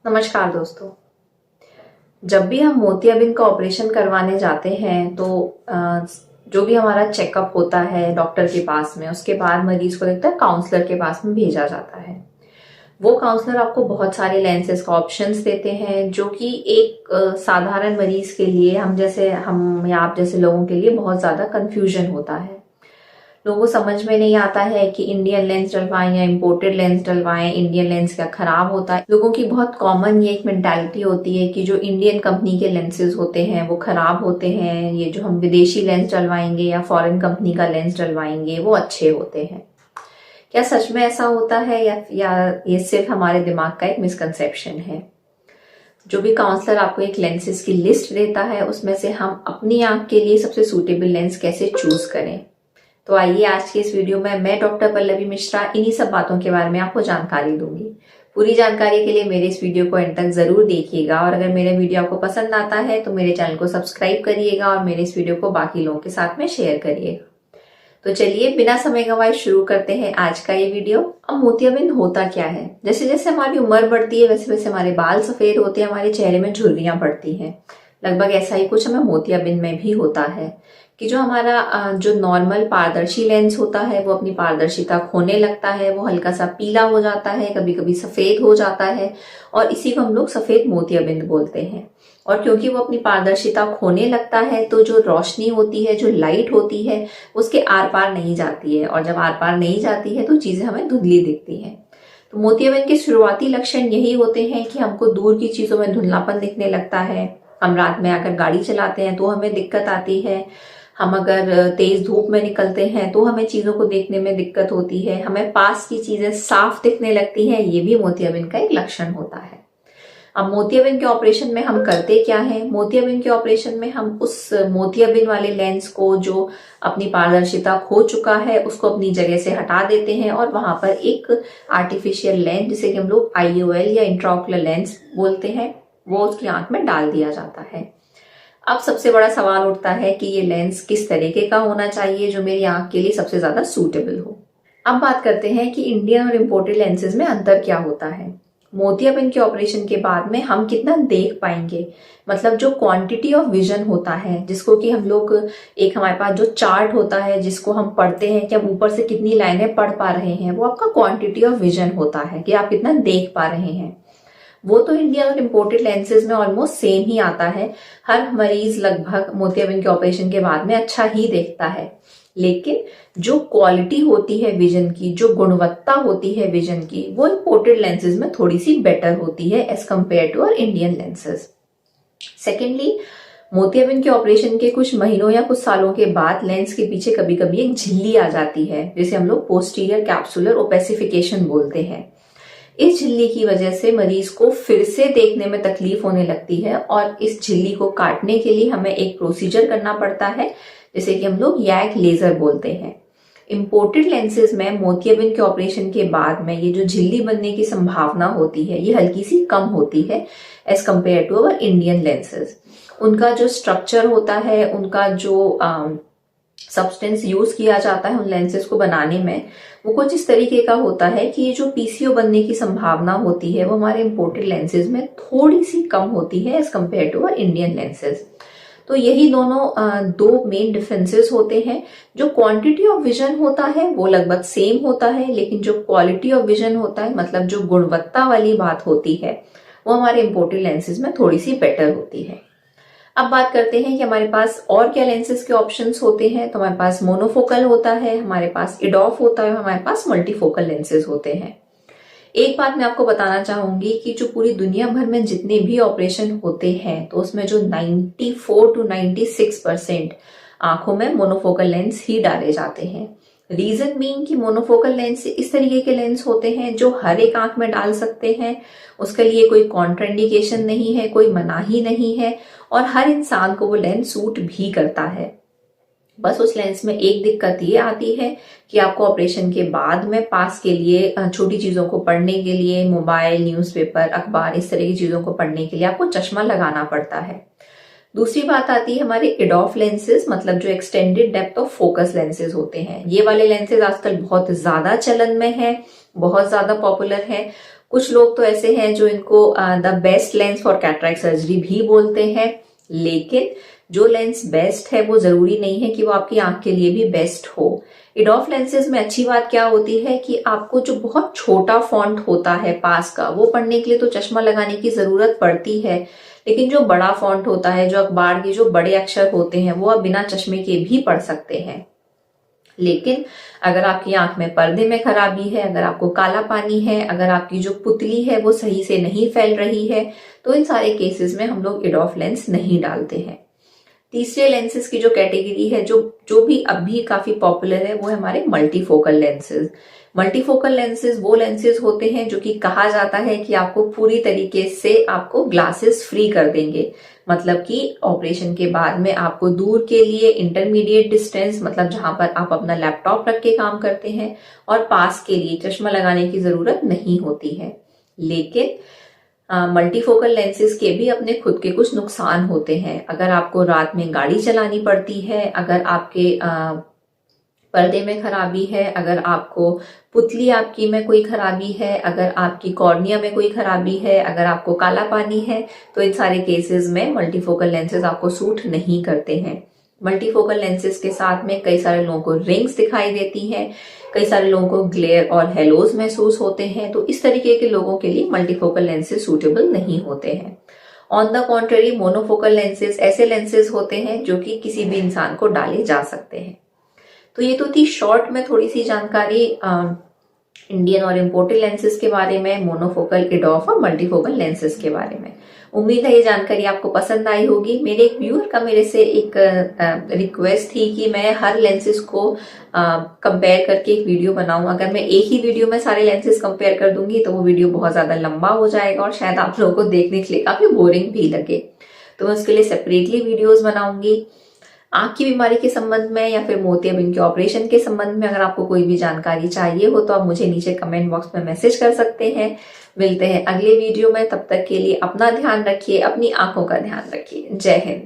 नमस्कार दोस्तों। जब भी हम मोतियाबिंद का ऑपरेशन करवाने जाते हैं तो जो भी हमारा चेकअप होता है डॉक्टर के पास में, उसके बाद मरीज को देखता है काउंसलर के पास में भेजा जाता है। वो काउंसलर आपको बहुत सारे लेंसेज का ऑप्शंस देते हैं जो कि एक साधारण मरीज के लिए, हम या आप जैसे लोगों के लिए बहुत ज्यादा कंफ्यूजन होता है। लोगों को समझ में नहीं आता है कि इंडियन लेंस डलवाएं या इम्पोर्टेड लेंस डलवाएं, इंडियन लेंस क्या खराब होता है। लोगों की बहुत कॉमन ये एक मेंटालिटी होती है कि जो इंडियन कंपनी के लेंसेज होते हैं वो खराब होते हैं, ये जो हम विदेशी लेंस डलवाएंगे या फॉरेन कंपनी का लेंस डलवाएंगे वो अच्छे होते हैं। क्या सच में ऐसा होता है या ये सिर्फ हमारे दिमाग का एक मिसकंसेप्शन है? जो भी काउंसलर आपको एक लेंसेज की लिस्ट देता है उसमें से हम अपनी आंख के लिए सबसे सूटेबल लेंस कैसे चूज करें, तो आइए आज की इस वीडियो में मैं डॉक्टर पल्लवी मिश्रा इन्हीं सब बातों के बारे में आपको जानकारी दूंगी। पूरी जानकारी के लिए मेरे इस वीडियो को एंड तक जरूर देखिएगा और अगर मेरे वीडियो आपको पसंद आता है तो मेरे चैनल को सब्सक्राइब करिएगा और मेरे इस वीडियो को बाकी लोगों के साथ में शेयर करिएगा। तो चलिए बिना समय गंवाए शुरू करते हैं आज का ये वीडियो। अब मोतियाबिंद होता क्या है? जैसे जैसे हमारी उम्र बढ़ती है वैसे वैसे हमारे बाल सफेद होते हैं, हमारे चेहरे में झुर्रियां पड़ती हैं। लगभग ऐसा ही कुछ हमें मोतियाबिंद में भी होता है कि जो हमारा जो नॉर्मल पारदर्शी लेंस होता है वो अपनी पारदर्शिता खोने लगता है, वो हल्का सा पीला हो जाता है, कभी कभी सफेद हो जाता है और इसी को हम लोग सफेद मोतियाबिंद बोलते हैं। और क्योंकि वो अपनी पारदर्शिता खोने लगता है तो जो रोशनी होती है, जो लाइट होती है, उसके आर पार नहीं जाती है और जब आर पार नहीं जाती है तो चीजें हमें धुंधली दिखती हैं। तो मोतियाबिंद के शुरुआती लक्षण यही होते हैं कि हमको दूर की चीजों में धुंधलापन दिखने लगता है, हम रात में अगर गाड़ी चलाते हैं तो हमें दिक्कत आती है, हम अगर तेज धूप में निकलते हैं तो हमें चीजों को देखने में दिक्कत होती है, हमें पास की चीजें साफ दिखने लगती हैं, ये भी मोतियाबिंद का एक लक्षण होता है। अब मोतियाबिंद के ऑपरेशन में हम करते क्या है? मोतियाबिंद के ऑपरेशन में हम उस मोतियाबिंद वाले लेंस को जो अपनी पारदर्शिता खो चुका है उसको अपनी जगह से हटा देते हैं और वहां पर एक आर्टिफिशियल लेंस, जिसे कि हम लोग IOL या इंट्राओकुलर लेंस बोलते हैं, वो उसकी आंख में डाल दिया जाता है। अब सबसे बड़ा सवाल उठता है कि ये लेंस किस तरीके का होना चाहिए जो मेरी आंख के लिए सबसे ज्यादा सूटेबल हो। अब बात करते हैं कि इंडियन और इम्पोर्टेड लेंसेज में अंतर क्या होता है। मोतियाबिंद के ऑपरेशन के बाद में हम कितना देख पाएंगे, मतलब जो क्वांटिटी ऑफ विजन होता है, जिसको कि हम लोग एक हमारे पास जो चार्ट होता है जिसको हम पढ़ते हैं कि हम ऊपर से कितनी लाइनें पढ़ पा रहे हैं, वो आपका क्वांटिटी ऑफ विजन होता है कि आप कितना देख पा रहे हैं। वो तो इंडियन और इम्पोर्टेड लेंसेज में ऑलमोस्ट सेम ही आता है। हर मरीज लगभग मोतियाबिंद के ऑपरेशन के बाद में अच्छा ही देखता है, लेकिन जो क्वालिटी होती है विजन की, जो गुणवत्ता होती है विजन की, वो इम्पोर्टेड लेंसेज में थोड़ी सी बेटर होती है as compared to our Indian lenses. Secondly, मोतियाबिंद के ऑपरेशन के कुछ महीनों या कुछ सालों के बाद लेंस के पीछे कभी कभी एक झिल्ली आ जाती है जिसे हम लोग पोस्टीरियर कैप्सुलर ओपेसिफिकेशन बोलते हैं। इस झिल्ली की वजह से मरीज को फिर से देखने में तकलीफ होने लगती है और इस झिल्ली को काटने के लिए हमें एक प्रोसीजर करना पड़ता है जिसे कि हम लोग YAG लेजर बोलते हैं। इम्पोर्टेड लेंसेज में मोतियाबिंद के ऑपरेशन के बाद में ये जो झिल्ली बनने की संभावना होती है ये हल्की सी कम होती है as compared to our Indian lenses. उनका जो स्ट्रक्चर होता है, उनका जो सब्सटेंस यूज किया जाता है उन लेंसेज को बनाने में, वो कुछ इस तरीके का होता है कि ये जो PCO बनने की संभावना होती है वो हमारे इम्पोर्टेड लेंसेज में थोड़ी सी कम होती है as compared to our Indian lenses. तो यही दोनों दो मेन डिफरेंसेस होते हैं। जो क्वांटिटी ऑफ विजन होता है वो लगभग सेम होता है, लेकिन जो क्वालिटी ऑफ विजन होता है, मतलब जो गुणवत्ता वाली बात होती है, वो हमारे इम्पोर्टेड लेंसेज में थोड़ी सी बेटर होती है। अब बात करते हैं कि हमारे पास और क्या लेंसेज के ऑप्शंस होते हैं। तो हमारे पास मोनोफोकल होता है, हमारे पास EDOF होता है, हमारे पास मल्टीफोकल लेंसेज होते हैं। एक बात मैं आपको बताना चाहूंगी कि जो पूरी दुनिया भर में जितने भी ऑपरेशन होते हैं तो उसमें जो 94 to 96% आंखों में मोनोफोकल लेंस ही डाले जाते हैं। रीजन बीइंग कि मोनोफोकल लेंस इस तरीके के लेंस होते हैं जो हर एक आंख में डाल सकते हैं, उसके लिए कोई कॉन्ट्राइंडिकेशन नहीं है, कोई मनाही नहीं है और हर इंसान को वो लेंस सूट भी करता है। बस उस लेंस में एक दिक्कत ये आती है कि आपको ऑपरेशन के बाद में पास के लिए छोटी चीजों को पढ़ने के लिए, मोबाइल, न्यूज़पेपर, अखबार, इस तरह की चीजों को पढ़ने के लिए आपको चश्मा लगाना पड़ता है। दूसरी बात आती है हमारे EDOF लेंसेज, मतलब जो extended depth of focus lenses होते हैं। ये वाले लेंसेज आजकल बहुत ज्यादा चलन में है, बहुत ज्यादा पॉपुलर है। कुछ लोग तो ऐसे हैं जो इनको the best lens for cataract surgery भी बोलते हैं, लेकिन जो लेंस बेस्ट है वो जरूरी नहीं है कि वो आपकी आंख के लिए भी बेस्ट हो। EDOF लेंसेज में अच्छी बात क्या होती है कि आपको जो बहुत छोटा फॉन्ट होता है पास का, वो पढ़ने के लिए तो चश्मा लगाने की जरूरत पड़ती है, लेकिन जो बड़ा फॉन्ट होता है, जो अखबार के जो बड़े अक्षर होते हैं, वो आप बिना चश्मे के भी पढ़ सकते हैं। लेकिन अगर आपकी आंख में पर्दे में खराबी है, अगर आपको काला पानी है, अगर आपकी जो पुतली है वो सही से नहीं फैल रही है, तो इन सारे केसेस में हम लोग EDOF लेंस नहीं डालते हैं। तीसरे लेंसेज की जो कैटेगरी है, जो भी अभी काफी पॉपुलर है, वो है हमारे मल्टीफोकल लेंसेज। मल्टीफोकल लेंसेज वो लेंसेज होते हैं जो कि कहा जाता है कि आपको पूरी तरीके से आपको ग्लासेस फ्री कर देंगे। मतलब कि ऑपरेशन के बाद में आपको दूर के लिए इंटरमीडिएट डिस्टेंस, मतलब जहां पर आप अपना लैपटॉप रख के काम करते हैं, और पास के लिए चश्मा लगाने की जरूरत नहीं होती है। लेकिन मल्टीफोकल लेंसेज के भी अपने खुद के कुछ नुकसान होते हैं। अगर आपको रात में गाड़ी चलानी पड़ती है, अगर आपके पर्दे में खराबी है, अगर आपको पुतली आपकी में कोई खराबी है, अगर आपकी कॉर्निया में कोई खराबी है, अगर आपको काला पानी है, तो इन सारे केसेस में मल्टीफोकल लेंसेज आपको सूट नहीं करते हैं। मल्टीफोकल लेंसेज के साथ में कई सारे लोगों को रिंग्स दिखाई देती हैं, कई सारे लोगों को ग्लेयर और हेलोज महसूस होते हैं, तो इस तरीके के लोगों के लिए मल्टीफोकल लेंसेज सूटेबल नहीं होते हैं। On the contrary, monofocal lenses ऐसे लेंसेज होते हैं जो कि किसी भी इंसान को डाले जा सकते हैं। तो ये तो थी शॉर्ट में थोड़ी सी जानकारी इंडियन और इम्पोर्टेड लेंसेज के बारे में, मोनोफोकल, EDOF और मल्टीफोकल लेंसेज के बारे में। उम्मीद है ये जानकारी आपको पसंद आई होगी। मेरे एक व्यूअर का मेरे से एक रिक्वेस्ट थी कि मैं हर लेंसेज को कंपेयर करके एक वीडियो बनाऊं। अगर मैं एक ही वीडियो में सारे लेंसेज कंपेयर कर दूंगी तो वो वीडियो बहुत ज्यादा लंबा हो जाएगा और शायद आप लोगों को देखने के लिए काफी बोरिंग भी लगे। तो मैं उसके लिए सेपरेटली वीडियोज बनाऊंगी। आंख की बीमारी के संबंध में या फिर मोतियाबिंद के ऑपरेशन के संबंध में अगर आपको कोई भी जानकारी चाहिए हो तो आप मुझे नीचे कमेंट बॉक्स में मैसेज कर सकते हैं। मिलते हैं अगले वीडियो में, तब तक के लिए अपना ध्यान रखिए, अपनी आंखों का ध्यान रखिए। जय हिंद।